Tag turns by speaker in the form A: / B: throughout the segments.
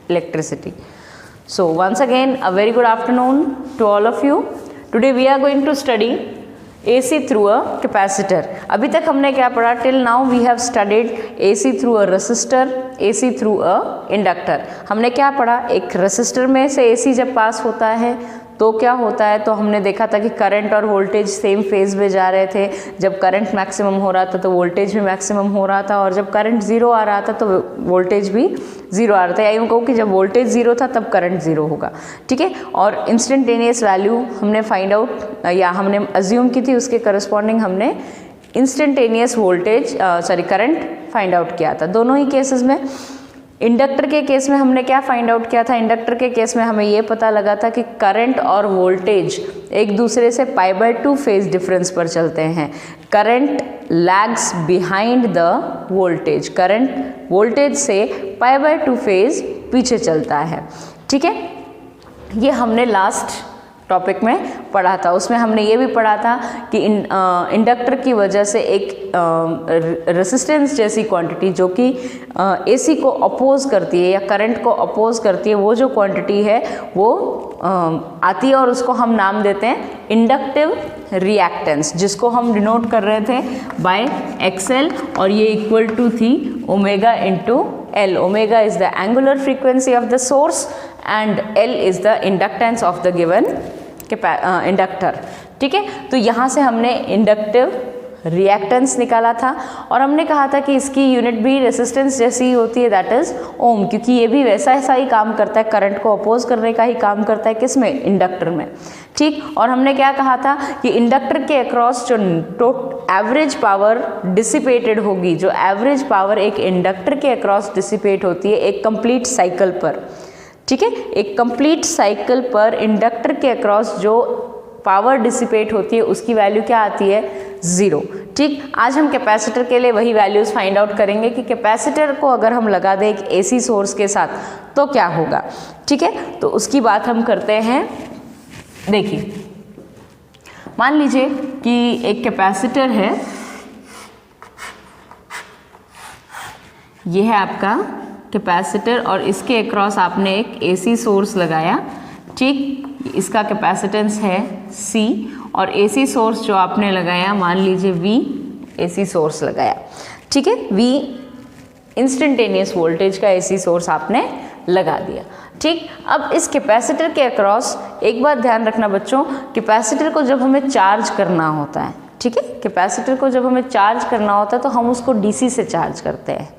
A: electricity. So once again a very good afternoon to all of you. Today we are going to study AC through a capacitor. अभी तक हमने क्या पढ़ा? Till now we have studied AC through a resistor, AC through a inductor. हमने क्या पढ़ा? एक resistor में से AC जब पास होता है तो क्या होता है, तो हमने देखा था कि करंट और वोल्टेज सेम फेज में जा रहे थे. जब करंट मैक्सिमम हो रहा था तो वोल्टेज भी मैक्सिमम हो रहा था, और जब करंट ज़ीरो आ रहा था तो वोल्टेज भी ज़ीरो आ रहा था. या यूँ कहूँ कि जब वोल्टेज ज़ीरो था तब करंट ज़ीरो होगा. ठीक है. और इंस्टेंटेनियस वैल्यू हमने फाइंड आउट या हमने अज्यूम की थी, उसके करस्पॉन्डिंग हमने instantaneous voltage current find out किया था दोनों ही केसेस में. इंडक्टर के केस में हमने क्या फाइंड आउट किया था? इंडक्टर के केस में हमें ये पता लगा था कि करंट और वोल्टेज एक दूसरे से π/2 फेज डिफरेंस पर चलते हैं. Current lags behind the voltage, current voltage से π/2 फेज पीछे चलता है. ठीक है. ये हमने लास्ट टॉपिक में पढ़ा था. उसमें हमने ये भी पढ़ा था कि इंडक्टर की वजह से एक रेसिस्टेंस जैसी क्वांटिटी जो कि एसी को अपोज करती है या करंट को अपोज करती है, वो जो क्वांटिटी है वो आती है और उसको हम नाम देते हैं इंडक्टिव रिएक्टेंस, जिसको हम डिनोट कर रहे थे बाय XL, और ये इक्वल टू थी omega into L. Omega is the angular frequency of the source and L is the inductance of the given inductor. ठीक है. तो यहाँ से हमने इंडक्टिव रिएक्टेंस निकाला था और हमने कहा था कि इसकी यूनिट भी रेसिस्टेंस जैसी ही होती है, दैट इज ओम, क्योंकि ये भी वैसा ही काम करता है, करंट को अपोज करने का ही काम करता है. किस में? इंडक्टर में. ठीक. और हमने क्या कहा था कि इंडक्टर के अक्रॉस जो एवरेज पावर डिसिपेटेड होगी, जो एवरेज पावर एक इंडक्टर के अक्रॉस डिसिपेट होती है एक कंप्लीट साइकिल पर. ठीक है. एक कंप्लीट साइकिल पर इंडक्टर के अक्रॉस जो पावर डिसिपेट होती है उसकी वैल्यू क्या आती है? 0. ठीक. आज हम कैपेसिटर के लिए वही वैल्यूज़ फाइंड आउट करेंगे कि कैपेसिटर को अगर हम लगा दें एक एसी सोर्स के साथ तो क्या होगा. ठीक है. तो उसकी बात हम करते हैं. देखिए, मान लीजिए कि एक कैपेसिटर है, ये है आपका कैपेसिटर, और इसके अक्रॉस आपने एक एसी सोर्स लगाया. ठीक. इसका कैपेसिटेंस है C, और एसी सोर्स जो आपने लगाया मान लीजिए V एसी सोर्स लगाया. ठीक है. V इंस्टेंटेनियस वोल्टेज का एसी सोर्स आपने लगा दिया. ठीक. अब इस कैपेसिटर के अक्रॉस एक बात ध्यान रखना बच्चों, कैपेसिटर को जब हमें चार्ज करना होता है, ठीक है, कैपेसिटर को जब हमें चार्ज करना होता है तो हम उसको DC से चार्ज करते हैं.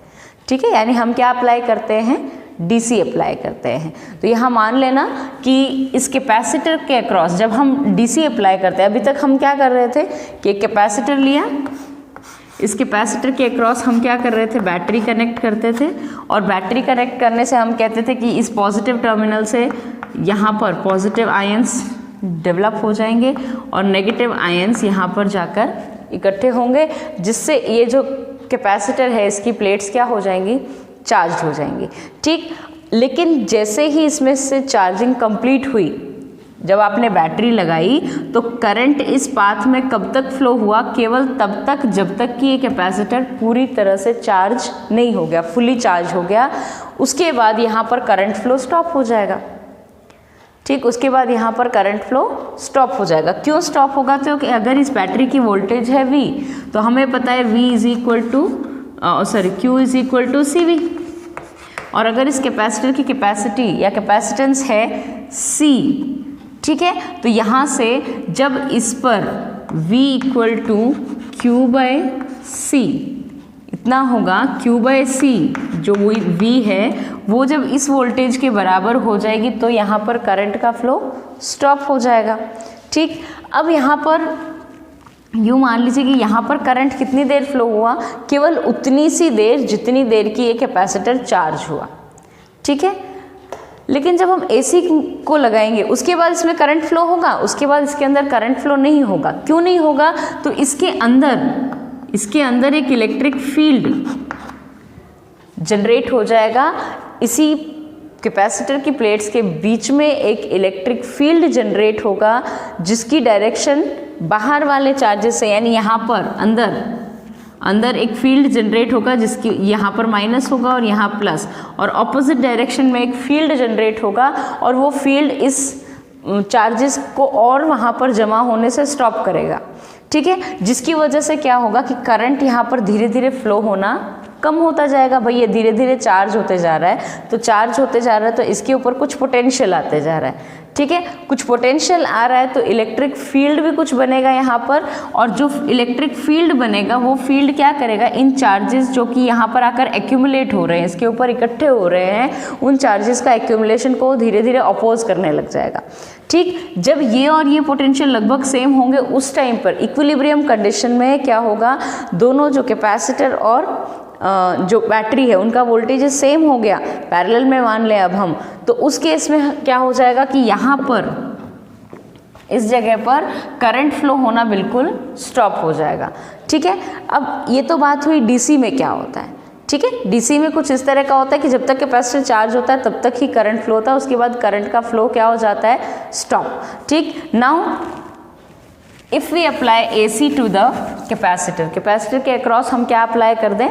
A: ठीक है. यानी हम क्या अप्लाई करते हैं? DC अप्लाई करते हैं. तो यहाँ मान लेना कि इस कैपेसिटर के अक्रॉस जब हम DC अप्लाई करते हैं, अभी तक हम क्या कर रहे थे कि एक कैपेसिटर लिया, इस कैपेसिटर के अक्रॉस हम क्या कर रहे थे? बैटरी कनेक्ट करते थे, और बैटरी कनेक्ट करने से हम कहते थे कि इस पॉजिटिव टर्मिनल से यहाँ पर पॉजिटिव आयंस डेवलप हो जाएंगे और नेगेटिव आयंस यहाँ पर जाकर इकट्ठे होंगे, जिससे ये जो कैपेसिटर है इसकी प्लेट्स क्या हो जाएंगी? चार्ज हो जाएंगी. ठीक. लेकिन जैसे ही इसमें से चार्जिंग कंप्लीट हुई, जब आपने बैटरी लगाई तो करंट इस पाथ में कब तक फ्लो हुआ? केवल तब तक जब तक कि ये कैपेसिटर पूरी तरह से चार्ज नहीं हो गया, फुली चार्ज हो गया. उसके बाद यहाँ पर करंट फ्लो स्टॉप हो जाएगा. ठीक. उसके बाद यहाँ पर करंट फ्लो स्टॉप हो जाएगा. क्यों स्टॉप होगा? क्योंकि अगर इस बैटरी की वोल्टेज है V, तो हमें पता है V is equal to Q is equal to CV, और अगर इस कैपेसिटर की कैपेसिटी या कैपेसिटेंस है C, ठीक है, तो यहाँ से जब इस पर V इक्वल टू Q/C इतना होगा, Q/C जो V है वो जब इस वोल्टेज के बराबर हो जाएगी तो यहाँ पर करंट का फ्लो स्टॉप हो जाएगा. ठीक. अब यहाँ पर यूँ मान लीजिए कि यहाँ पर करंट कितनी देर फ्लो हुआ? केवल उतनी सी देर जितनी देर की ये कैपेसिटर चार्ज हुआ. ठीक है. लेकिन जब हम एसी को लगाएंगे उसके बाद इसमें करंट फ्लो होगा, उसके बाद इसके अंदर करंट फ्लो नहीं होगा. क्यों नहीं होगा? तो इसके अंदर एक इलेक्ट्रिक फील्ड जनरेट हो जाएगा. इसी कैपेसिटर की प्लेट्स के बीच में एक इलेक्ट्रिक फील्ड जनरेट होगा जिसकी डायरेक्शन बाहर वाले चार्जेस से, यानी यहाँ पर अंदर अंदर एक फील्ड जनरेट होगा जिसकी यहाँ पर माइनस होगा और यहाँ प्लस, और ऑपोजिट डायरेक्शन में एक फील्ड जनरेट होगा और वो फील्ड इस चार्जेस को और वहाँ पर जमा होने से स्टॉप करेगा, ठीक है, जिसकी वजह से क्या होगा कि करंट यहाँ पर धीरे धीरे फ्लो होना कम होता जाएगा। भाई ये धीरे धीरे चार्ज होते जा रहा है, तो चार्ज होते जा रहा है तो इसके ऊपर कुछ पोटेंशियल आते जा रहा है, ठीक है, कुछ पोटेंशियल आ रहा है तो इलेक्ट्रिक फील्ड भी कुछ बनेगा यहाँ पर, और जो इलेक्ट्रिक फील्ड बनेगा वो फील्ड क्या करेगा, इन चार्जेस जो कि यहाँ पर आकर एक्यूमुलेट हो रहे हैं, इसके ऊपर इकट्ठे हो रहे हैं, उन चार्जेस का एक्यूमुलेशन को धीरे धीरे अपोज करने लग जाएगा, ठीक। जब ये और ये पोटेंशियल लगभग सेम होंगे उस टाइम पर इक्विलिब्रियम कंडीशन में क्या होगा, दोनों जो कैपेसिटर और जो बैटरी है उनका वोल्टेज सेम हो गया, पैरेलल में मान लें अब हम, तो उस केस में क्या हो जाएगा कि यहाँ पर इस जगह पर करंट फ्लो होना बिल्कुल स्टॉप हो जाएगा, ठीक है। अब ये तो बात हुई डीसी में क्या होता है, ठीक है। डीसी में कुछ इस तरह का होता है कि जब तक कैपेसिटर चार्ज होता है तब तक ही करंट फ्लो होता है, उसके बाद करंट का फ्लो क्या हो जाता है, स्टॉप, ठीक। Now if we apply AC to the capacitor, capacitor के अक्रॉस हम क्या अप्लाई कर दें,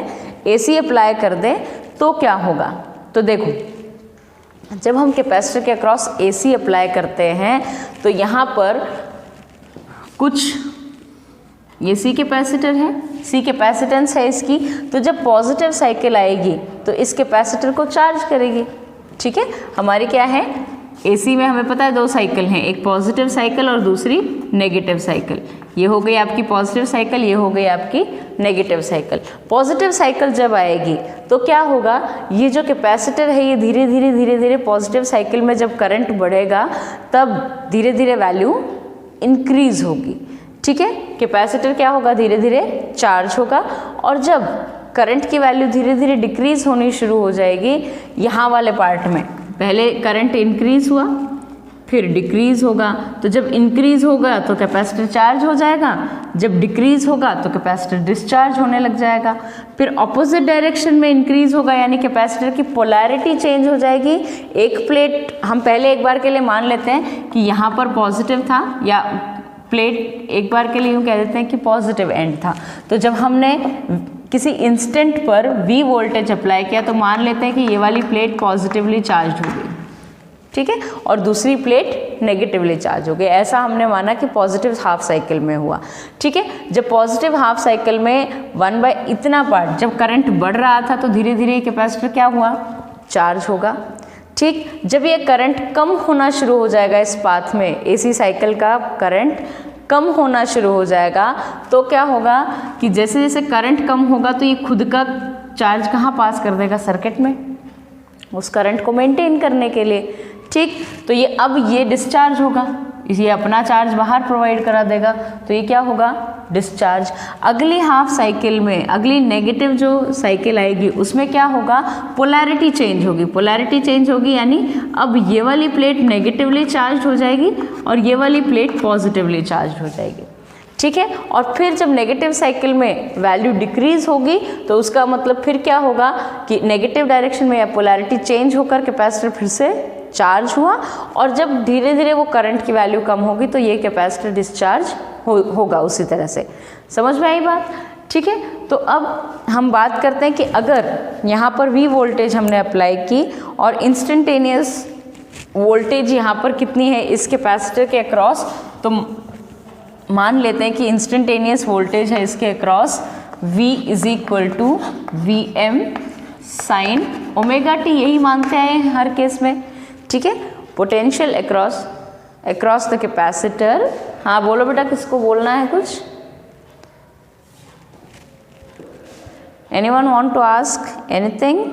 A: AC अप्लाई कर दें, तो क्या होगा, तो देखो जब हम कैपेसिटर के अक्रॉस AC अप्लाई करते हैं तो यहाँ पर कुछ ये C कैपेसिटर है, C कैपेसिटेंस है इसकी, तो जब पॉजिटिव साइकिल आएगी तो इस कैपेसिटर को चार्ज करेगी, ठीक है। हमारी क्या है, AC में हमें पता है दो साइकिल हैं, एक पॉजिटिव साइकिल और दूसरी नेगेटिव साइकिल। ये हो गई आपकी पॉजिटिव साइकिल, ये हो गई आपकी नेगेटिव साइकिल। पॉजिटिव साइकिल जब आएगी तो क्या होगा, ये जो कैपेसिटर है ये धीरे धीरे धीरे धीरे पॉजिटिव साइकिल में जब करंट बढ़ेगा तब धीरे धीरे वैल्यू इंक्रीज होगी, ठीक है। कैपेसिटर क्या होगा, धीरे धीरे चार्ज होगा, और जब करंट की वैल्यू धीरे धीरे डिक्रीज होनी शुरू हो जाएगी, यहाँ वाले पार्ट में पहले करंट इंक्रीज हुआ फिर डिक्रीज होगा, तो जब इंक्रीज होगा तो कैपेसिटर चार्ज हो जाएगा, जब डिक्रीज होगा तो कैपेसिटर डिस्चार्ज होने लग जाएगा, फिर ऑपोजिट डायरेक्शन में इंक्रीज होगा, यानी कैपेसिटर की पोलैरिटी चेंज हो जाएगी। एक प्लेट हम पहले एक बार के लिए मान लेते हैं कि यहाँ पर पॉजिटिव था, या प्लेट एक बार के लिए यूँ कह देते हैं कि पॉजिटिव एंड था, तो जब हमने किसी इंस्टेंट पर V वोल्टेज अप्लाई किया तो मान लेते हैं कि ये वाली प्लेट पॉजिटिवली चार्ज हो गई, ठीक है, और दूसरी प्लेट नेगेटिवली चार्ज हो गई। ऐसा हमने माना कि पॉजिटिव हाफ साइकिल में हुआ, ठीक है। जब पॉजिटिव हाफ साइकिल में 1/, इतना पार्ट जब करंट बढ़ रहा था तो धीरे धीरे कैपेसिटर क्या हुआ, चार्ज होगा, ठीक। जब ये करंट कम होना शुरू हो जाएगा इस पाथ में, AC साइकिल का करंट कम होना शुरू हो जाएगा, तो क्या होगा कि जैसे जैसे करंट कम होगा तो ये खुद का चार्ज कहाँ पास कर देगा, सर्किट में, उस करंट को मेंटेन करने के लिए, ठीक। तो ये अब ये डिस्चार्ज होगा, ये अपना चार्ज बाहर प्रोवाइड करा देगा, तो ये क्या होगा, डिस्चार्ज। अगली हाफ साइकिल में, अगली नेगेटिव जो साइकिल आएगी उसमें क्या होगा, पोलैरिटी चेंज होगी, पोलैरिटी चेंज होगी, यानी अब ये वाली प्लेट नेगेटिवली चार्ज हो जाएगी और ये वाली प्लेट पॉजिटिवली चार्ज हो जाएगी, ठीक है। और फिर जब नेगेटिव साइकिल में वैल्यू डिक्रीज होगी तो उसका मतलब फिर क्या होगा कि नेगेटिव डायरेक्शन में या पोलैरिटी चेंज होकर कैपेसिटर फिर से चार्ज हुआ, और जब धीरे धीरे वो करंट की वैल्यू कम होगी तो ये कैपेसिटर डिस्चार्ज होगा उसी तरह से। समझ में आई बात, ठीक है। तो अब हम बात करते हैं कि अगर यहाँ पर V वोल्टेज हमने अप्लाई की और इंस्टेंटेनियस वोल्टेज यहाँ पर कितनी है इस कैपेसिटर के अक्रॉस, तो मान लेते हैं कि इंस्टेंटेनियस वोल्टेज है इसके across V = Vm sin ωt, यही मानते हैं हर केस में, ठीक है। पोटेंशियल अक्रॉस द कैपेसिटर, हाँ बोलो बेटा किसको बोलना है कुछ, anyone want to ask anything,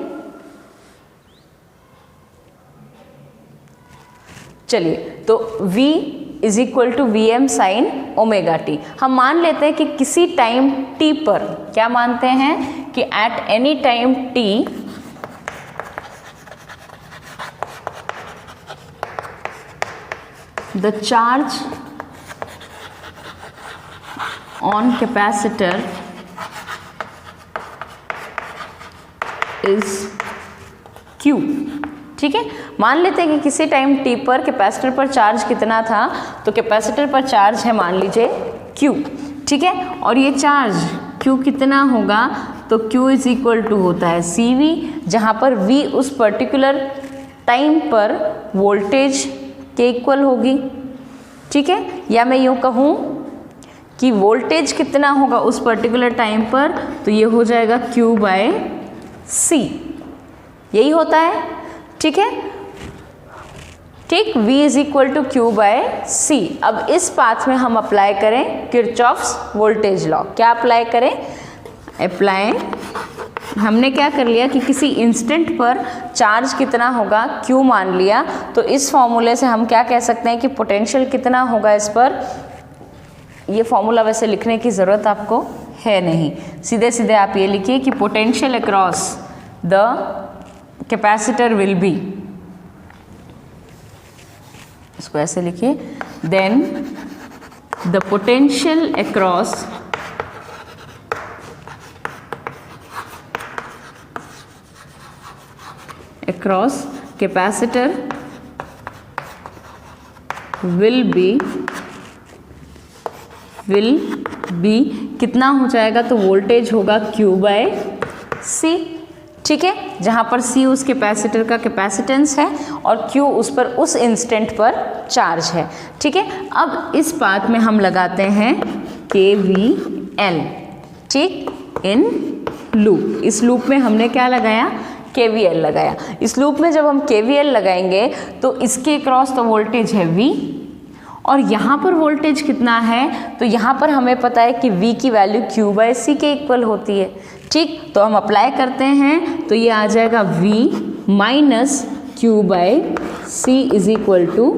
A: चलिए। तो V = Vm sin ωt, हम मान लेते हैं कि किसी टाइम t पर, क्या मानते हैं कि at any time t the charge on capacitor is Q, ठीक है। मान लेते हैं कि किसी टाइम t पर कैपेसिटर पर चार्ज कितना था, तो कैपेसिटर पर चार्ज है मान लीजिए Q, ठीक है, और ये चार्ज Q कितना होगा, तो Q इज इक्वल टू होता है CV, जहाँ पर V उस पर्टिकुलर टाइम पर वोल्टेज के इक्वल होगी, ठीक है। या मैं यूँ कहूँ कि वोल्टेज कितना होगा उस पर्टिकुलर टाइम पर, तो ये हो जाएगा Q बाय C, यही होता है, ठीक है, ठीक। V is equal to Q by C। अब इस पाथ में हम अप्लाई करें किरचॉफ्स वोल्टेज लॉ। क्या अप्लाई करें? अप्लाई, हमने क्या कर लिया कि किसी इंस्टेंट पर चार्ज कितना होगा Q मान लिया, तो इस फॉर्मूले से हम क्या कह सकते हैं कि पोटेंशियल कितना होगा इस पर। ये फॉर्मूला वैसे लिखने की ज़रूरत आपको है नहीं, सीधे सीधे आप ये लिखिए कि potential across the capacitor will be, इसको ऐसे लिखिए, then the potential across capacitor will be कितना हो जाएगा, तो वोल्टेज होगा Q बाय C, ठीक है, जहाँ पर C उस कैपेसिटर का कैपेसिटेंस है और Q उस पर उस इंस्टेंट पर चार्ज है, ठीक है। अब इस पाथ में हम लगाते हैं KVL, ठीक, इन लूप। इस लूप में हमने क्या लगाया? KVL लगाया। इस लूप में जब हम KVL लगाएंगे तो इसके क्रॉस तो वोल्टेज है V, और यहाँ पर वोल्टेज कितना है, तो यहाँ पर हमें पता है कि V की वैल्यू Q बाय C के इक्वल होती है, ठीक। तो हम अप्लाई करते हैं तो ये आ जाएगा V minus Q by C is equal to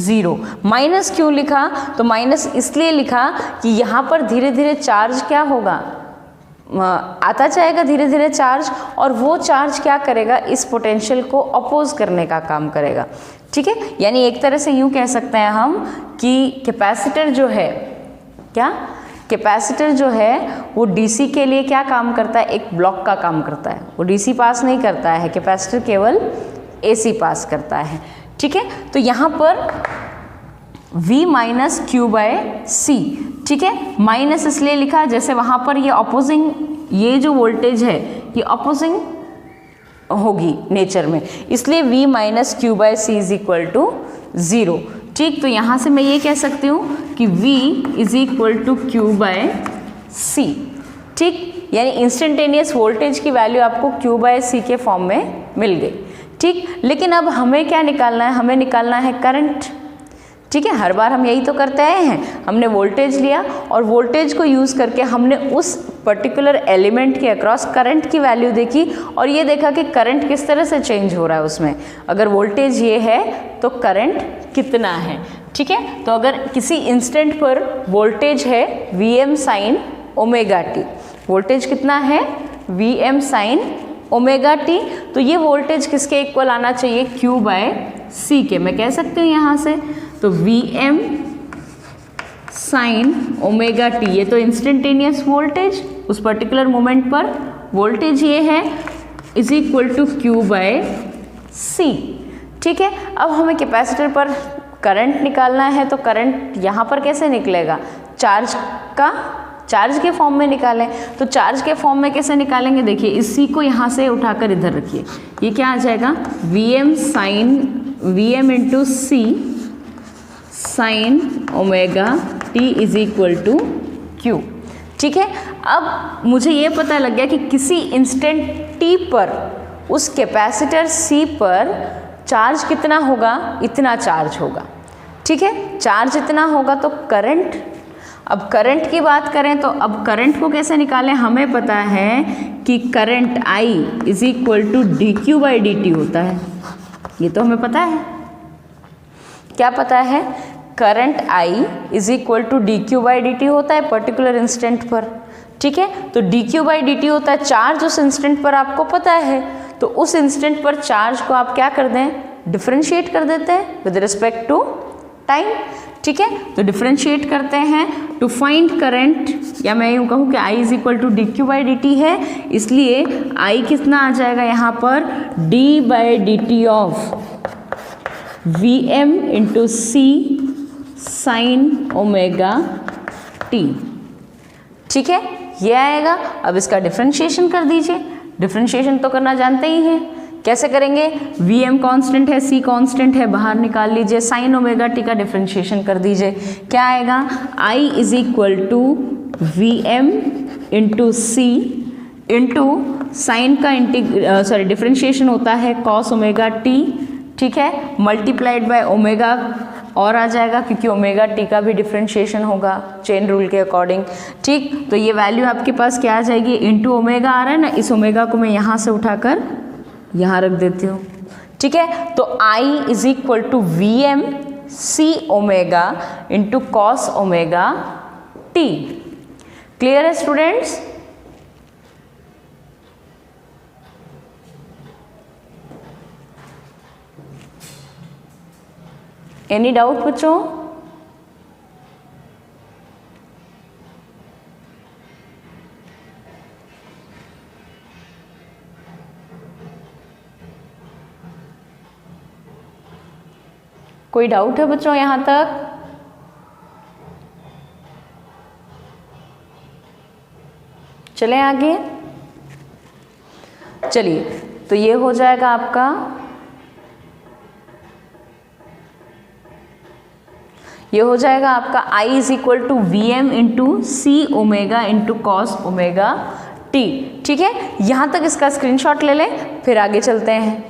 A: 0। Minus क्यों लिखा? तो माइनस इसलिए लिखा कि यहाँ पर धीरे धीरे चार्ज क्या होगा, आता जाएगा धीरे धीरे चार्ज, और वो चार्ज क्या करेगा, इस पोटेंशियल को अपोज करने का काम करेगा, ठीक है। यानी एक तरह से यूँ कह सकते हैं हम कि कैपेसिटर जो है, क्या कैपेसिटर जो है वो डीसी के लिए क्या काम करता है, एक ब्लॉक का काम करता है। वो डीसी पास नहीं करता है, कैपेसिटर केवल एसी पास करता है, ठीक है। तो यहाँ पर V minus Q by C, ठीक है, माइनस इसलिए लिखा जैसे वहाँ पर ये अपोजिंग, ये जो वोल्टेज है ये अपोजिंग होगी नेचर में, इसलिए V minus Q by C is equal to 0, ठीक। तो यहाँ से मैं ये कह सकती हूँ कि V is equal to Q by C, ठीक। यानी इंस्टेंटेनियस वोल्टेज की वैल्यू आपको Q बाय C के फॉर्म में मिल गई, ठीक। लेकिन अब हमें क्या निकालना है? हमें निकालना है करंट, ठीक है। हर बार हम यही तो करते आए हैं, हमने वोल्टेज लिया और वोल्टेज को यूज़ करके हमने उस पर्टिकुलर एलिमेंट के अक्रॉस करंट की वैल्यू देखी और ये देखा कि करंट किस तरह से चेंज हो रहा है उसमें। अगर वोल्टेज ये है तो करंट कितना है, ठीक है। तो अगर किसी इंस्टेंट पर वोल्टेज है Vm sine omega T, voltage कितना है Vm साइन ओमेगा टी, तो ये वोल्टेज किसके इक्वल आना चाहिए? Q बाय C के। मैं कह सकती हूँ यहाँ से, तो Vm साइन ओमेगा टी, ये तो इंस्टेंटेनियस वोल्टेज उस पर्टिकुलर मोमेंट पर वोल्टेज ये है, is equal to Q by C, ठीक है। अब हमें कैपेसिटर पर करंट निकालना है, तो करंट यहाँ पर कैसे निकलेगा? चार्ज के फॉर्म में निकालें। तो चार्ज के फॉर्म में कैसे निकालेंगे? देखिए, इसी को यहाँ से उठाकर इधर रखिए, ये क्या आ जाएगा? Vm into C sine omega T is equal to Q, ठीक है। अब मुझे ये पता लग गया कि किसी इंस्टेंट T पर उस कैपेसिटर C पर चार्ज कितना होगा, इतना चार्ज होगा, ठीक है। चार्ज इतना होगा तो करंट, अब करंट की बात करें तो अब करंट को कैसे निकालें? हमें पता है कि current I is equal to dQ by dt होता है, ये तो हमें पता है। क्या पता है? Current I is equal to dQ by dt होता है पर्टिकुलर इंस्टेंट पर, ठीक है। तो dQ बाई dt होता है चार्ज उस इंस्टेंट पर, आपको पता है। तो उस इंस्टेंट पर चार्ज को आप क्या कर दें? डिफरेंशिएट कर देते हैं विद रिस्पेक्ट टू टाइम, ठीक है। तो डिफरेंशिएट करते हैं टू फाइंड करंट, या मैं यूँ कहूँ कि I is equal to dQ by dt है, इसलिए I कितना आ जाएगा यहाँ पर? d by dt of Vm into C sine omega T, ठीक है। ये आएगा। अब इसका डिफरेंशिएशन कर दीजिए, डिफरेंशिएशन तो करना जानते ही हैं, कैसे करेंगे, Vm कांस्टेंट है, C कांस्टेंट है, बाहर निकाल लीजिए, साइन ओमेगा टी का डिफरेंशिएशन कर दीजिए, क्या आएगा, I is equal to Vm into C into sine का डिफरेंशिएशन होता है कॉस ओमेगा टी, ठीक है, मल्टीप्लाइड बाय ओमेगा और आ जाएगा क्योंकि ओमेगा टी का भी डिफरेंशिएशन होगा चेन रूल के अकॉर्डिंग, ठीक। तो ये वैल्यू आपके पास क्या आ जाएगी, इंटू ओमेगा आ रहा है ना, इस ओमेगा को मैं यहाँ से उठाकर यहाँ रख देती हूँ, ठीक है। तो I is equal to Vm C omega into cos omega T. Clear है स्टूडेंट्स? एनी डाउट बच्चों? कोई डाउट है बच्चों यहाँ तक? चलें आगे। चलिए, तो ये हो जाएगा आपका, ये हो जाएगा आपका I is equal to Vm into C omega into cos omega T, ठीक है। यहाँ तक इसका स्क्रीनशॉट ले लें, फिर आगे चलते हैं।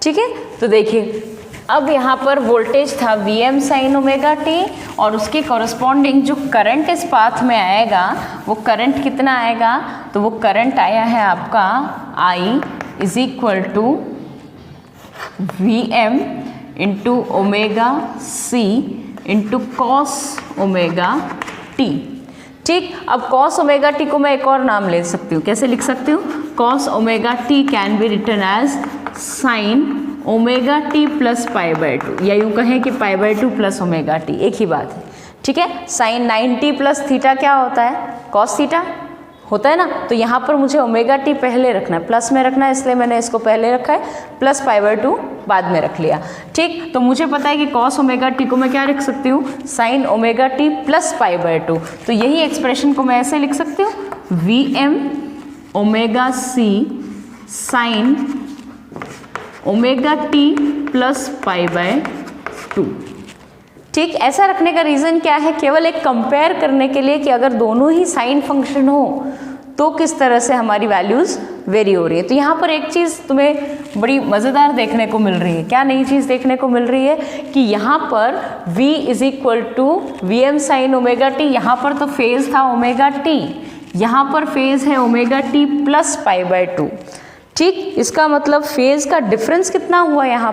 A: ठीक है, तो देखिए अब यहाँ पर वोल्टेज था Vm साइन ओमेगा टी और उसके कॉरस्पॉन्डिंग जो करंट इस पाथ में आएगा वो करंट कितना आएगा, तो वो करंट आया है आपका I is equal to Vm into omega C into cos omega T, ठीक। अब कॉस ओमेगा टी को मैं एक और नाम ले सकती हूँ, कैसे लिख सकती हूँ, cos omega T can be written as sine omega T plus pi by two, या यूँ कहें कि pi by two plus omega T, एक ही बात है, ठीक है। साइन 90 प्लस थीटा क्या होता है, कॉस थीटा होता है ना। तो यहाँ पर मुझे ओमेगा टी पहले रखना है, प्लस में रखना है, इसलिए मैंने इसको पहले रखा है, प्लस पाई बाय टू बाद में रख लिया, ठीक। तो मुझे पता है कि कॉस ओमेगा टी को मैं क्या लिख सकती हूँ, sign omega T plus pi by to. तो यही एक्सप्रेशन को मैं ऐसे लिख सकती हूँ, Vm omega C sine omega T plus pi by two, ठीक। ऐसा रखने का रीज़न क्या है, केवल एक कंपेयर करने के लिए कि अगर दोनों ही साइन फंक्शन हो तो किस तरह से हमारी वैल्यूज़ वेरी हो रही है। तो यहाँ पर एक चीज़ तुम्हें बड़ी मज़ेदार देखने को मिल रही है, क्या नई चीज़ देखने को मिल रही है कि यहाँ पर V is equal to Vm sine omega T, यहाँ पर तो फेज़ था ओमेगा टी, यहाँ पर फेज़ है omega T plus pi by two, ठीक। इसका मतलब फेज़ का डिफरेंस कितना हुआ यहाँ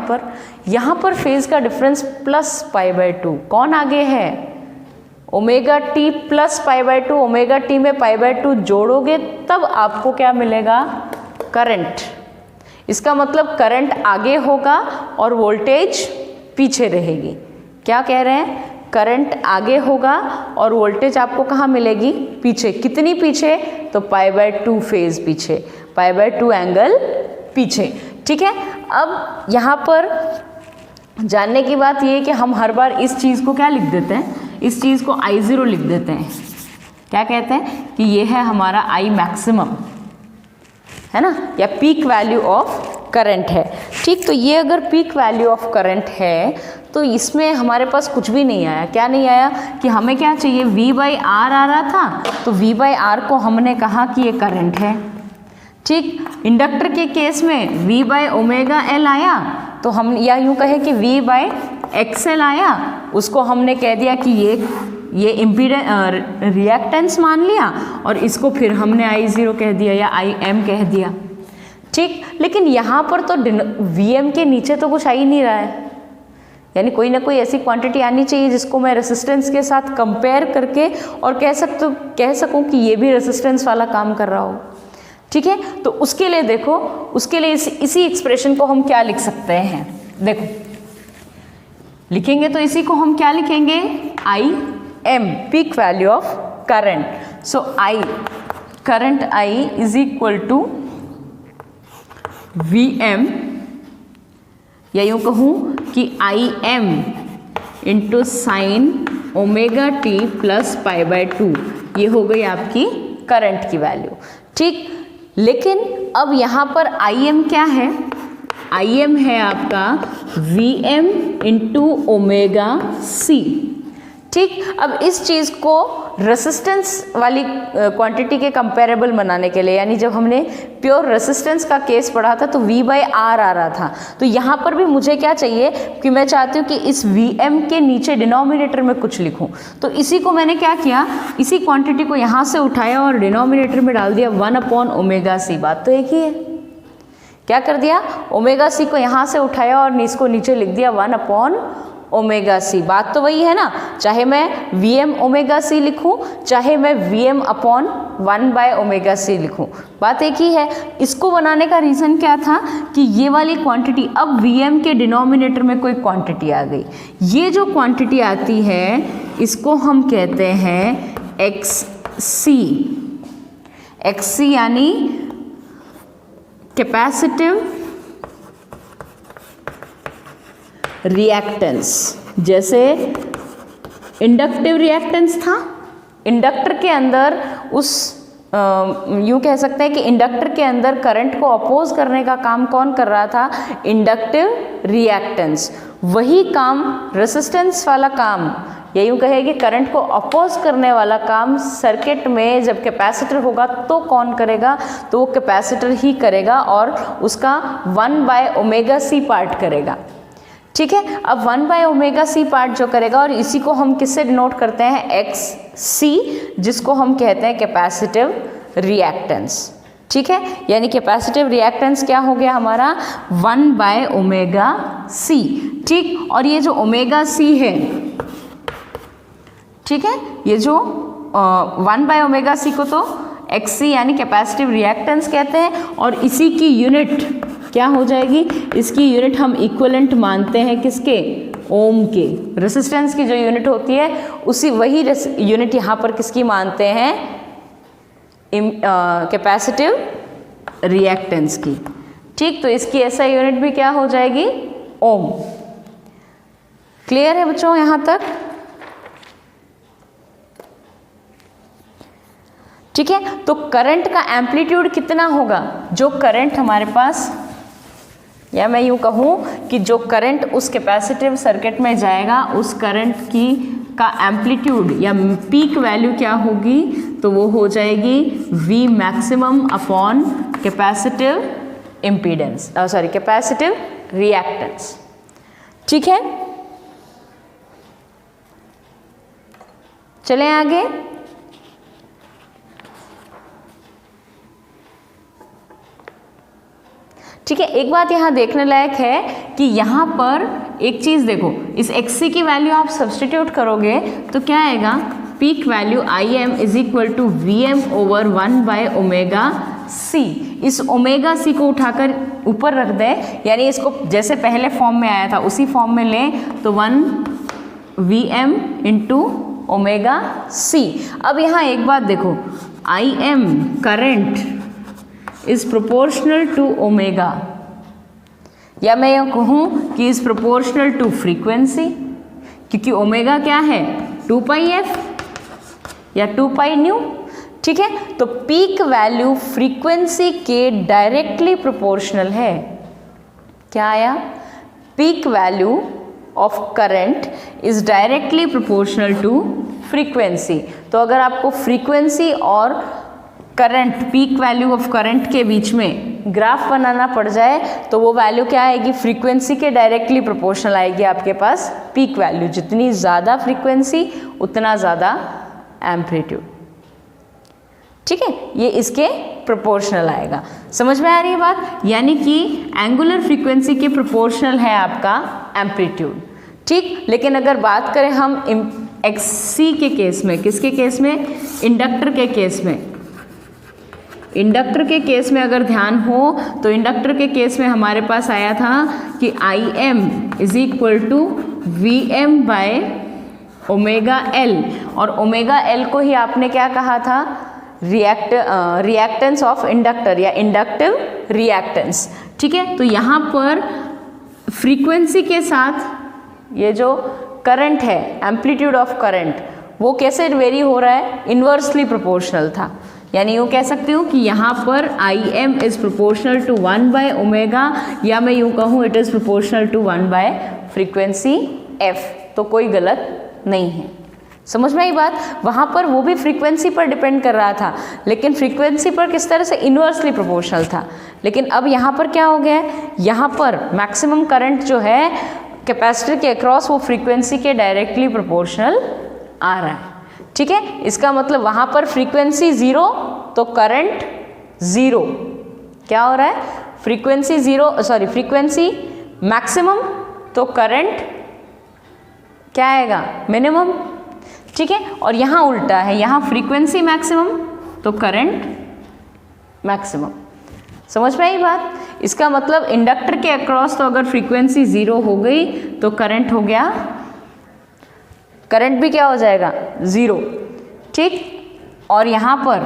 A: पर फेज़ का difference plus pi by to, कौन आगे है, omega T plus pi by to, omega T में पाई बाय टू जोड़ोगे तब आपको क्या मिलेगा, करंट। इसका मतलब करंट आगे होगा और वोल्टेज पीछे रहेगी। क्या कह रहे हैं, करंट आगे होगा और वोल्टेज आपको कहाँ मिलेगी, पीछे। कितनी पीछे, तो पाई बाय टू फेज़ पीछे, पाई बाय टू एंगल पीछे, ठीक है। अब यहाँ पर जानने की बात ये है कि हम हर बार इस चीज़ को क्या लिख देते हैं, इस चीज़ को I0 लिख देते हैं, क्या कहते हैं कि ये है हमारा I मैक्सिमम, है ना, या पीक वैल्यू ऑफ करंट है, ठीक। तो ये अगर पीक वैल्यू ऑफ करंट है तो इसमें हमारे पास कुछ भी नहीं आया, क्या नहीं आया कि हमें क्या चाहिए, V बाई आर आ रहा था, तो V बाई आर को हमने कहा कि ये करंट है, ठीक। इंडक्टर के केस में V बाय ओमेगा एल आया, तो हम या यूँ कहें कि V बाय एक्सएल आया, उसको हमने कह दिया कि ये इम्पीडेंस रिएक्टेंस मान लिया और इसको फिर हमने I0 कह दिया या IM कह दिया, ठीक। लेकिन यहाँ पर तो Vm के नीचे तो कुछ आ ही नहीं रहा है, यानी कोई ना कोई ऐसी क्वांटिटी आनी चाहिए जिसको मैं रेसिस्टेंस के साथ कंपेयर करके और कह सकूँ कि ये भी रेसिस्टेंस वाला काम कर रहा हो, ठीक है। तो उसके लिए देखो, उसके लिए इसी एक्सप्रेशन को हम क्या लिख सकते हैं, देखो लिखेंगे तो इसी को हम क्या लिखेंगे, IM peak value of current. So current I is equal to Vm, या यूँ कहूँ कि I M into sine omega T plus pi by 2, ये हो गई आपकी करंट की वैल्यू। ठीक, लेकिन अब यहाँ पर आई एम क्या है, आई एम है आपका V M into omega C. ठीक, अब इस चीज़ को रेसिस्टेंस वाली क्वांटिटी के कंपेरेबल बनाने के लिए, यानी जब हमने प्योर रेसिस्टेंस का केस पढ़ा था तो V बाई आर आ रहा था, तो यहाँ पर भी मुझे क्या चाहिए कि मैं चाहती हूँ कि इस Vm के नीचे डिनोमिनेटर में कुछ लिखूँ। तो इसी को मैंने क्या किया, इसी क्वांटिटी को यहाँ से उठाया और डिनोमिनेटर में डाल दिया 1/ओमेगा c। बात तो एक ही है। क्या कर दिया, ओमेगा c को यहाँ से उठाया और इसको नीचे लिख दिया 1/ओमेगा c। बात तो वही है ना, चाहे मैं Vm ओमेगा c लिखूं, चाहे मैं Vm अपॉन 1/ओमेगा c लिखूं, बात एक ही है। इसको बनाने का रीज़न क्या था कि ये वाली क्वांटिटी, अब Vm के डिनोमिनेटर में कोई क्वांटिटी आ गई। ये जो क्वांटिटी आती है इसको हम कहते हैं Xc। Xc यानी कैपेसिटिव रिएक्टेंस। जैसे इंडक्टिव रिएक्टेंस था, इंडक्टर के अंदर उस यूँ कह सकते हैं कि इंडक्टर के अंदर करंट को अपोज करने का काम कौन कर रहा था, इंडक्टिव रिएक्टेंस। वही काम रेसिस्टेंस वाला काम, या यूँ कहे कि करंट को अपोज करने वाला काम सर्किट में जब कैपेसिटर होगा तो कौन करेगा, तो वो कैपेसिटर ही करेगा और उसका 1/ओमेगा c पार्ट करेगा। ठीक है, अब 1/ओमेगा c पार्ट जो करेगा, और इसी को हम किससे डिनोट करते हैं, Xc, जिसको हम कहते हैं कैपेसिटिव रिएक्टेंस। ठीक है, यानी कैपेसिटिव रिएक्टेंस क्या हो गया हमारा, 1/ओमेगा c। ठीक, और ये जो ओमेगा c है, ठीक है, ये जो 1/ओमेगा c को तो Xc यानी कैपेसिटिव रिएक्टेंस कहते हैं, और इसी की यूनिट क्या हो जाएगी, इसकी यूनिट हम इक्विवेलेंट मानते हैं किसके, ओम के। रेसिस्टेंस की जो यूनिट होती है उसी वही यूनिट यहाँ पर किसकी मानते हैं, कैपेसिटिव रिएक्टेंस की। ठीक, तो इसकी SI यूनिट भी क्या हो जाएगी, ओम। क्लियर है बच्चों यहाँ तक? ठीक है, तो करंट का एम्पलीट्यूड कितना होगा, जो करंट हमारे पास, या मैं यूँ कहूँ कि जो करंट उस कैपेसिटिव सर्किट में जाएगा उस करंट की का एम्पलीट्यूड या पीक वैल्यू क्या होगी, तो वो हो जाएगी V maximum upon capacitive impedance, sorry capacitive reactance. ठीक है, चलें आगे। ठीक है, एक बात यहाँ देखने लायक है कि यहाँ पर एक चीज़ देखो, इस Xc की वैल्यू आप सब्सटीट्यूट करोगे तो क्या आएगा, peak value Im is equal to Vm over one by omega c। इस ओमेगा c को उठाकर ऊपर रख दें, यानी इसको जैसे पहले फॉर्म में आया था उसी फॉर्म में लें, तो 1 Vm इंटू ओमेगा c। अब यहाँ एक बात देखो, Im current is proportional to omega, या मैं यह कहूँ कि इज प्रोपोर्शनल टू फ्रीक्वेंसी, क्योंकि ओमेगा क्या है, 2πf या 2πν। ठीक है, तो पीक वैल्यू फ्रीक्वेंसी के डायरेक्टली प्रोपोर्शनल है। क्या आया, peak value of current is directly proportional to frequency. तो अगर आपको फ्रीक्वेंसी और current, peak value of current के बीच में ग्राफ बनाना पड़ जाए तो वो वैल्यू क्या आएगी, फ्रीक्वेंसी के डायरेक्टली प्रोपोर्शनल आएगी आपके पास पीक वैल्यू। जितनी ज़्यादा फ्रीक्वेंसी उतना ज़्यादा एम्पलीट्यूड। ठीक है, ये इसके प्रोपोर्शनल आएगा। समझ में आ रही है बात, यानी कि एंगुलर फ्रीक्वेंसी के प्रोपोर्शनल है आपका एम्पलीट्यूड। ठीक, लेकिन अगर बात करें हम Xc के केस में, किसके केस में, इंडक्टर के केस में, इंडक्टर के केस में अगर ध्यान हो तो इंडक्टर के केस में हमारे पास आया था कि Im is equal to Vm by omega L, और ओमेगा L को ही आपने क्या कहा था, रिएक्टेंस ऑफ इंडक्टर या इंडक्टिव रिएक्टेंस। ठीक है, तो यहाँ पर फ्रीक्वेंसी के साथ ये जो करंट है, एम्पलीट्यूड ऑफ करंट, वो कैसे वेरी हो रहा है, इन्वर्सली प्रोपोर्शनल था। यानी यूँ कह सकती हूँ कि यहाँ पर I M is proportional to one by omega, या मैं यूँ कहूँ it is proportional to one by frequency F. तो कोई गलत नहीं है। समझ में आई बात? वहाँ पर वो भी फ्रीक्वेंसी पर डिपेंड कर रहा था, लेकिन फ्रीक्वेंसी पर किस तरह से, इन्वर्सली प्रोपोर्शनल था। लेकिन अब यहाँ पर क्या हो गया है, यहाँ पर मैक्सिमम करंट जो है कैपेसिटर के अक्रॉस वो फ्रीक्वेंसी के डायरेक्टली प्रोपोर्शनल आ रहा है। ठीक है, इसका मतलब वहाँ पर फ्रीक्वेंसी 0 तो करंट 0। क्या हो रहा है, फ्रीक्वेंसी 0, सॉरी फ्रीक्वेंसी मैक्सिमम तो करंट क्या आएगा, मिनिमम। ठीक है, और यहाँ उल्टा है, यहाँ फ्रीक्वेंसी मैक्सिमम तो करंट मैक्सिमम। समझ में आई बात? इसका मतलब इंडक्टर के अक्रॉस तो अगर फ्रीक्वेंसी 0 हो गई तो करंट हो गया, करंट भी क्या हो जाएगा, 0। ठीक, और यहाँ पर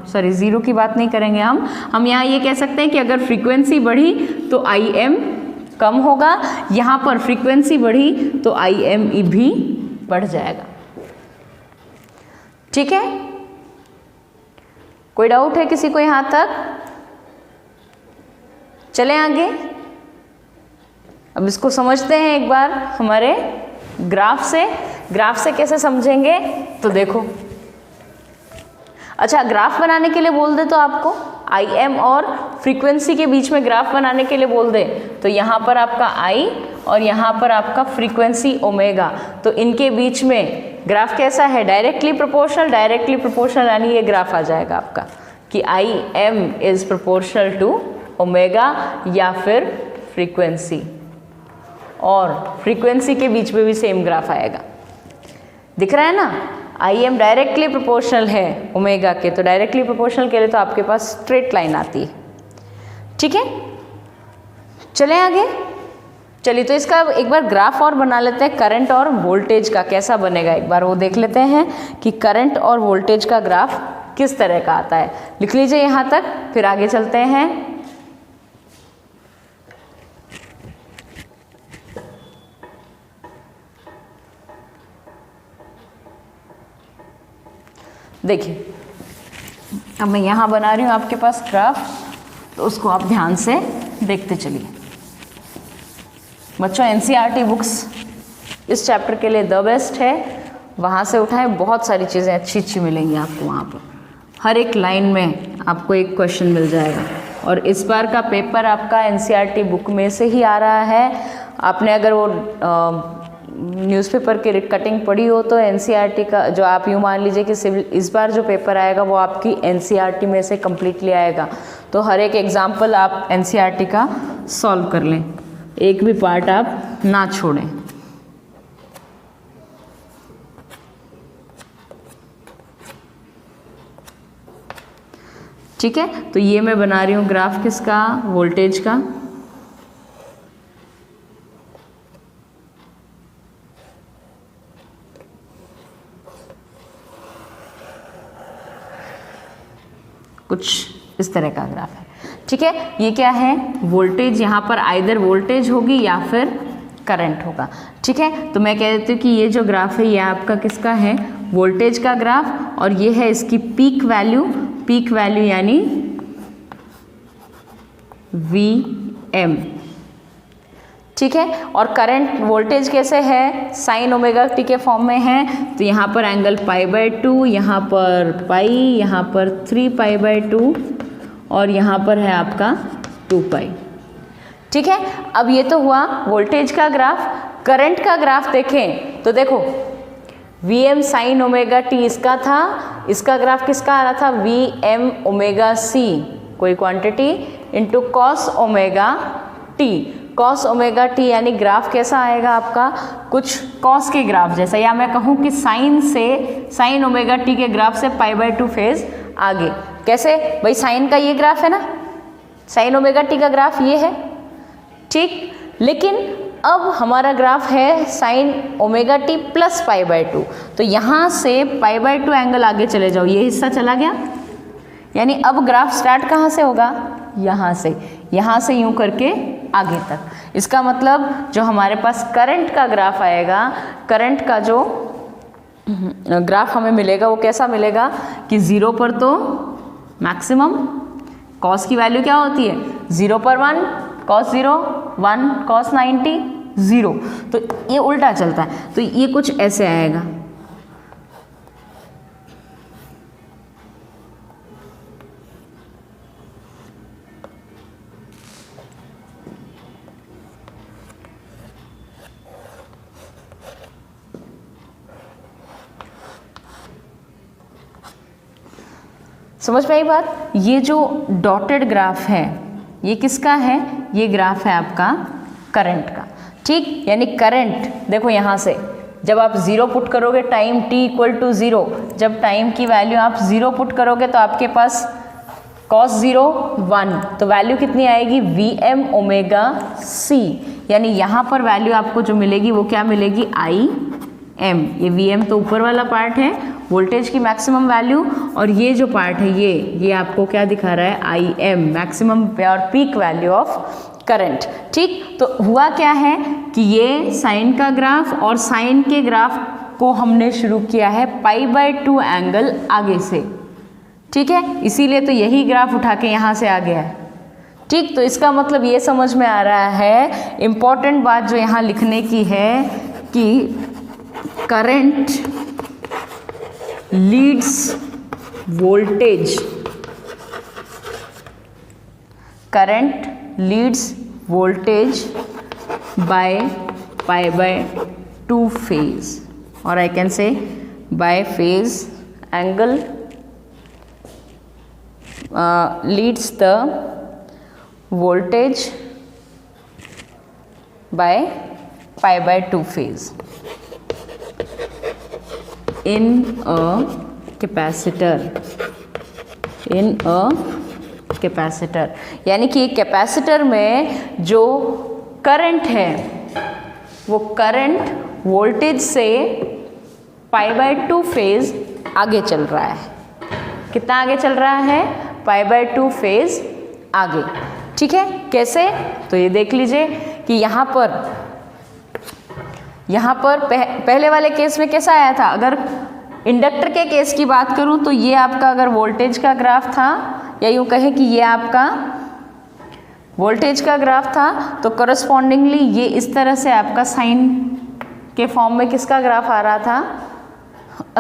A: सॉरी 0 की बात नहीं करेंगे हम यहाँ ये कह सकते हैं कि अगर फ्रीक्वेंसी बढ़ी तो आई एम कम होगा, यहाँ पर फ्रीक्वेंसी बढ़ी तो आई एम भी बढ़ जाएगा। ठीक है, कोई डाउट है किसी को यहाँ तक? चलें आगे। अब इसको समझते हैं एक बार हमारे ग्राफ से। ग्राफ से कैसे समझेंगे, तो देखो, अच्छा ग्राफ बनाने के लिए बोल दे तो आपको आई एम और फ्रीक्वेंसी के बीच में ग्राफ बनाने के लिए बोल दे, तो यहाँ पर आपका आई और यहाँ पर आपका फ्रीक्वेंसी ओमेगा, तो इनके बीच में ग्राफ कैसा है, डायरेक्टली प्रोपोर्शनल। डायरेक्टली प्रोपोर्शनल यानी ये ग्राफ आ जाएगा आपका कि I M is proportional to omega या फिर फ्रीक्वेंसी, और फ्रीक्वेंसी के बीच में भी सेम ग्राफ आएगा। दिख रहा है ना, आई एम डायरेक्टली प्रोपोर्शनल है ओमेगा के, तो डायरेक्टली प्रोपोर्शनल के लिए तो आपके पास स्ट्रेट लाइन आती है। ठीक है, चलें आगे। चलिए तो इसका एक बार ग्राफ और बना लेते हैं, करंट और वोल्टेज का कैसा बनेगा एक बार वो देख लेते हैं कि करंट और वोल्टेज का ग्राफ किस तरह का आता है। लिख लीजिए यहाँ तक, फिर आगे चलते हैं। देखिए, अब मैं यहाँ बना रही हूँ आपके पास ग्राफ, तो उसको आप ध्यान से देखते चलिए। बच्चों एनसीईआरटी बुक्स इस चैप्टर के लिए द बेस्ट है, वहाँ से उठाएं, बहुत सारी चीज़ें अच्छी अच्छी मिलेंगी आपको वहाँ पर। हर एक लाइन में आपको एक क्वेश्चन मिल जाएगा, और इस बार का पेपर आपका एनसीईआरटी बुक में से ही आ रहा है। आपने अगर वो न्यूज़पेपर की कटिंग पढ़ी हो तो एनसीईआरटी का जो आप यूँ मान लीजिए कि सिविल इस बार जो पेपर आएगा वो आपकी एनसीईआरटी में से कम्प्लीटली आएगा, तो हर एक एग्जाम्पल आप एनसीईआरटी का सॉल्व कर लें, एक भी पार्ट आप ना छोड़ें। ठीक है, तो ये मैं बना रही हूँ ग्राफ किसका, वोल्टेज का। कुछ इस तरह का ग्राफ है। ठीक है, ये क्या है, वोल्टेज, यहाँ पर आइदर वोल्टेज होगी या फिर करंट होगा। ठीक है, तो मैं कह देती हूँ कि ये जो ग्राफ है ये आपका किसका है, वोल्टेज का ग्राफ, और ये है इसकी पीक वैल्यू। पीक वैल्यू यानी VM। ठीक है, और करंट वोल्टेज कैसे है, साइन ओमेगा टी के फॉर्म में है, तो यहाँ पर एंगल π/2, यहाँ पर पाई, यहाँ पर 3π/2, और यहाँ पर है आपका 2π। ठीक है, अब ये तो हुआ वोल्टेज का ग्राफ। करंट का ग्राफ देखें तो देखो Vm साइन ओमेगा टी इसका था, इसका ग्राफ किसका आ रहा था, Vm ओमेगा C, कोई quantity, into cos omega T. Cos omega T यानी ग्राफ कैसा आएगा आपका, कुछ कॉस के ग्राफ जैसा, या मैं कहूँ कि साइन से, साइन ओमेगा टी के ग्राफ से π/2 फेज आगे। कैसे भाई, साइन का ये ग्राफ है ना, साइन ओमेगा टी का ग्राफ ये है। ठीक, लेकिन अब हमारा ग्राफ है साइन ओमेगा टी प्लस π/2, तो यहाँ से π/2 एंगल आगे चले जाओ, ये हिस्सा चला गया, यानी अब ग्राफ स्टार्ट कहाँ से होगा, यहाँ से यूँ करके आगे तक। इसका मतलब जो हमारे पास करंट का ग्राफ आएगा, करंट का जो ग्राफ हमें मिलेगा वो कैसा मिलेगा कि 0 पर तो मैक्सिमम कॉस की वैल्यू क्या होती है, 0 पर 1 कॉस 0, 1 कॉस 90 0, तो ये उल्टा चलता है, तो ये कुछ ऐसे आएगा। समझ में आई बात? ये जो डॉटेड ग्राफ है ये किसका है, ये ग्राफ है आपका करंट का, ठीक। यानी करंट देखो यहाँ से जब आप 0 पुट करोगे टाइम t इक्वल टू 0, जब टाइम की वैल्यू आप 0 पुट करोगे तो आपके पास cos 0 1, तो वैल्यू कितनी आएगी Vm ओमेगा c, यानी यहाँ पर वैल्यू आपको जो मिलेगी वो क्या मिलेगी Im। ये Vm तो ऊपर वाला पार्ट है वोल्टेज की मैक्सिमम वैल्यू, और ये जो पार्ट है ये आपको क्या दिखा रहा है Im मैक्सिमम और पीक वैल्यू ऑफ करंट, ठीक। तो हुआ क्या है कि ये साइन का ग्राफ और साइन के ग्राफ को हमने शुरू किया है π/2 एंगल आगे से, ठीक है, इसीलिए तो यही ग्राफ उठा के यहाँ से आ गया है, ठीक। तो इसका मतलब ये समझ में आ रहा है, इम्पॉर्टेंट बात जो यहाँ लिखने की है कि current leads voltage, current leads voltage by π/2 phase, or I can say by phase angle leads the voltage by π/2 phase in a capacitor, in a capacitor. यानी कि कैपेसिटर में जो करंट है वो करंट वोल्टेज से π/2 फेज आगे चल रहा है। कितना आगे चल रहा है, π/2 फेज आगे, ठीक है। कैसे, तो ये देख लीजिए कि यहाँ पर पहले वाले केस में कैसा आया था, अगर इंडक्टर के केस की बात करूँ तो ये आपका अगर वोल्टेज का ग्राफ था, या यूँ कहें कि ये आपका वोल्टेज का ग्राफ था, तो करस्पॉन्डिंगली ये इस तरह से आपका साइन के फॉर्म में किसका ग्राफ आ रहा था,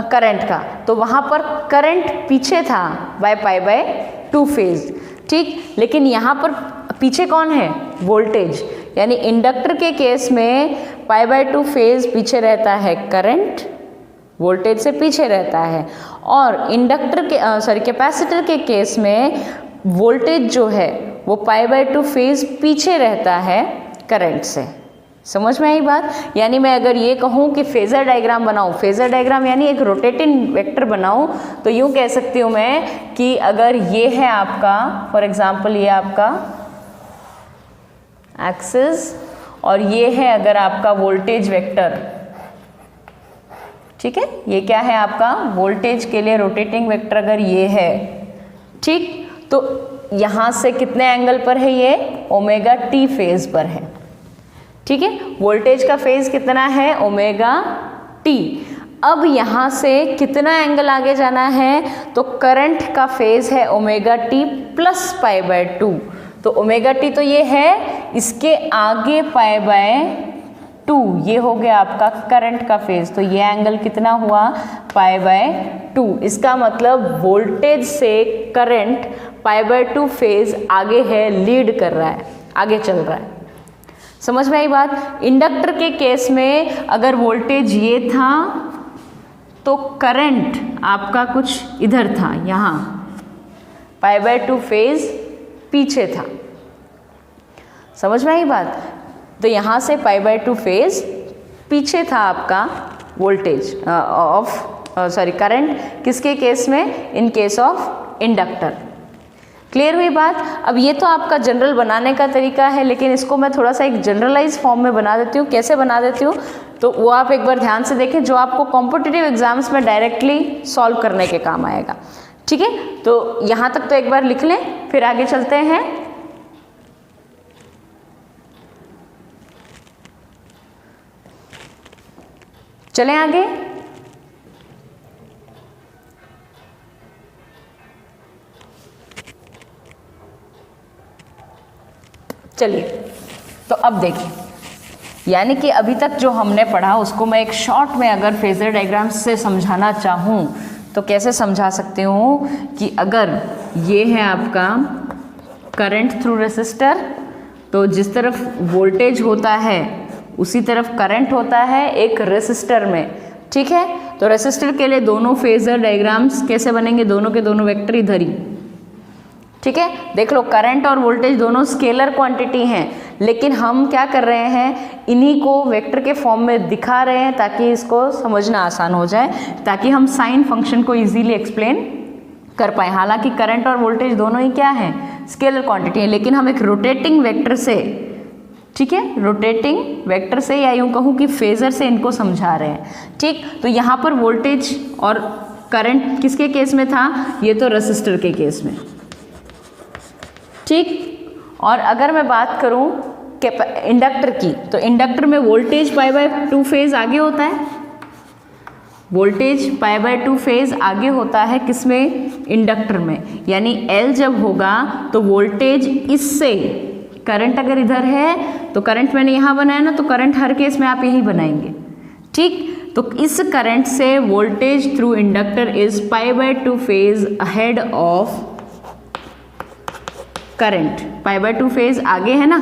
A: करंट का। तो वहाँ पर करंट पीछे था बाय π/2 फेज, ठीक। लेकिन यहाँ पर पीछे कौन है, वोल्टेज। यानी इंडक्टर के केस में π/2 फेज पीछे रहता है करंट, वोल्टेज से पीछे रहता है, और इंडक्टर के कैपेसिटर के केस में वोल्टेज जो है वो π/2 फेज पीछे रहता है करंट से। समझ में आई बात? यानी मैं अगर ये कहूँ कि फेज़र डायग्राम बनाऊँ, फेज़र डायग्राम यानी एक रोटेटिंग वेक्टर बनाऊँ, तो यूँ कह सकती हूँ मैं कि अगर ये है आपका, फॉर एग्जांपल ये आपका एक्सिस, और ये है अगर आपका वोल्टेज वेक्टर, ठीक है, ये क्या है आपका वोल्टेज के लिए रोटेटिंग वेक्टर अगर ये है, ठीक। तो यहाँ से कितने एंगल पर है, ये ओमेगा टी फेज पर है, ठीक है। वोल्टेज का फेज कितना है, ओमेगा टी। अब यहाँ से कितना एंगल आगे जाना है, तो करंट का फेज है ओमेगा टी प्लस π/2, तो ओमेगा टी तो ये है, इसके आगे π/2, ये हो गया आपका करंट का फेज, तो ये एंगल कितना हुआ π/2। इसका मतलब वोल्टेज से करंट π/2 फेज आगे है, लीड कर रहा है, आगे चल रहा है। समझ में आई बात? इंडक्टर के केस में अगर वोल्टेज ये था तो करंट आपका कुछ इधर था, यहाँ π/2 फेज पीछे था। समझ में आई बात? तो यहाँ से π/2 फेज पीछे था आपका वोल्टेज करंट, किसके केस में, in case of inductor. Clear हुई बात? अब ये तो आपका जनरल बनाने का तरीका है, लेकिन इसको मैं थोड़ा सा एक जनरलाइज फॉर्म में बना देती हूँ। कैसे बना देती हूँ तो वो आप एक बार ध्यान से देखें, जो आपको कॉम्पिटिटिव एग्जाम्स में डायरेक्टली सॉल्व करने के काम आएगा, ठीक है। तो यहाँ तक तो एक बार लिख लें, फिर आगे चलते हैं। चलें आगे। चलिए, तो अब देखिए, यानी कि अभी तक जो हमने पढ़ा उसको मैं एक शॉर्ट में अगर फेजर डायग्राम से समझाना चाहूँ तो कैसे समझा सकती हूँ कि अगर ये है आपका करंट थ्रू रेसिस्टर, तो जिस तरफ वोल्टेज होता है उसी तरफ करंट होता है एक रेसिस्टर में, ठीक है। तो रेसिस्टर के लिए दोनों फेजर डायग्राम्स कैसे बनेंगे, दोनों के दोनों वेक्टर इधर ही, ठीक है। देख लो, करंट और वोल्टेज दोनों स्केलर क्वांटिटी हैं, लेकिन हम क्या कर रहे हैं, इन्हीं को वेक्टर के फॉर्म में दिखा रहे हैं ताकि इसको समझना आसान हो जाए, ताकि हम साइन फंक्शन को इजीली एक्सप्लेन कर पाए। हालांकि करंट और वोल्टेज दोनों ही क्या हैं, स्केलर क्वांटिटी है, लेकिन हम एक रोटेटिंग वेक्टर से, ठीक है, रोटेटिंग वेक्टर से या यूँ कहूँ कि फेजर से इनको समझा रहे हैं, ठीक। तो यहाँ पर वोल्टेज और करंट किसके केस में था, ये तो रेसिस्टर के केस में, ठीक। और अगर मैं बात करूं इंडक्टर की, तो इंडक्टर में वोल्टेज π/2 फेज आगे होता है, वोल्टेज π/2 फेज आगे होता है किसमें, इंडक्टर में। यानी L जब होगा तो वोल्टेज इससे, करंट अगर इधर है तो करंट मैंने यहाँ बनाया ना, तो करंट हर केस में आप यही बनाएंगे, ठीक। तो इस करंट से voltage through inductor is π/2 phase ahead of current. π/2 phase आगे है ना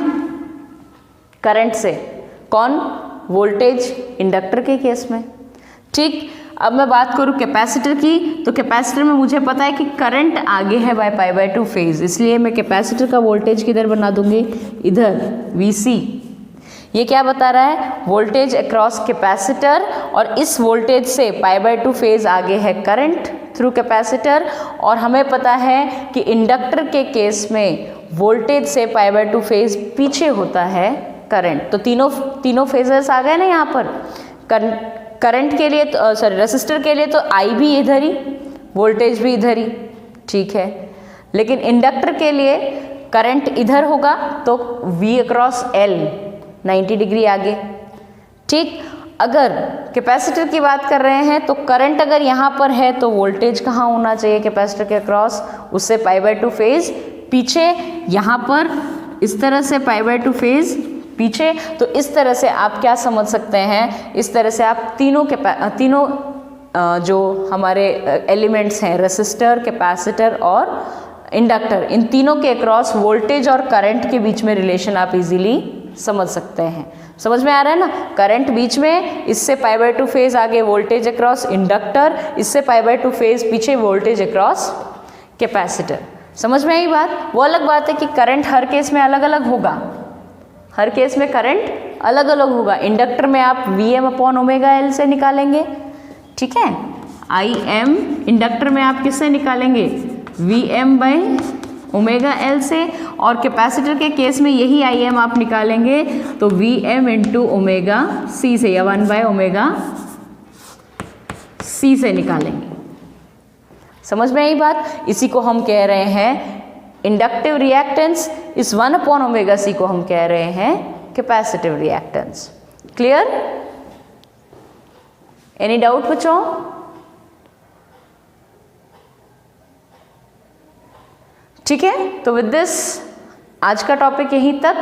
A: करंट से, कौन, वोल्टेज इंडक्टर के केस में, ठीक। अब मैं बात करूं कैपेसिटर की, तो कैपेसिटर में मुझे पता है कि करंट आगे है बाय π/2 फेज, इसलिए मैं कैपेसिटर का वोल्टेज किधर बना दूंगी, इधर Vc। ये क्या बता रहा है, वोल्टेज अक्रॉस कैपेसिटर, और इस वोल्टेज से π/2 फेज आगे है करंट थ्रू कैपेसिटर, और हमें पता है कि इंडक्टर के केस में वोल्टेज से π/2 फेज पीछे होता है करंट। तो तीनों फेजर्स आ गए ना यहाँ पर। करंट के लिए तो सॉरी रेसिस्टर के लिए तो I भी इधर ही, वोल्टेज भी इधर ही, ठीक है। लेकिन इंडक्टर के लिए करंट इधर होगा तो V अक्रॉस L 90 डिग्री आगे, ठीक। अगर कैपेसिटर की बात कर रहे हैं तो करंट अगर यहाँ पर है तो वोल्टेज कहाँ होना चाहिए कैपेसिटर के अक्रॉस, उससे π/2 फेज पीछे, यहाँ पर इस तरह से π/2 फेज पीछे। तो इस तरह से आप क्या समझ सकते हैं, इस तरह से आप तीनों जो हमारे एलिमेंट्स हैं, रेसिस्टर, कैपेसिटर और इंडक्टर, इन तीनों के अक्रॉस वोल्टेज और करंट के बीच में रिलेशन आप इजीली समझ सकते हैं। समझ में आ रहा है ना, करंट बीच में, इससे π/2 फेज आगे वोल्टेज अक्रॉस इंडक्टर, इससे π/2 फेज पीछे वोल्टेज अक्रॉस कैपेसिटर। समझ में आई बात। वो अलग बात है कि करंट हर केस में अलग अलग होगा, हर केस में करंट अलग अलग होगा। इंडक्टर में आप Vm/ωL से निकालेंगे, ठीक है, Im इंडक्टर में आप किससे निकालेंगे, Vm/ωL से, और कैपेसिटर के केस में यही Im आप निकालेंगे तो Vm × ωc से, या 1/ωc से निकालेंगे। समझ में आई बात। इसी को हम कह रहे हैं इंडक्टिव रिएक्टेंस, इस 1/ωc को हम कह रहे हैं capacitive reactance. Clear, any doubt बच्चों। ठीक है, तो विद दिस आज का टॉपिक यहीं तक।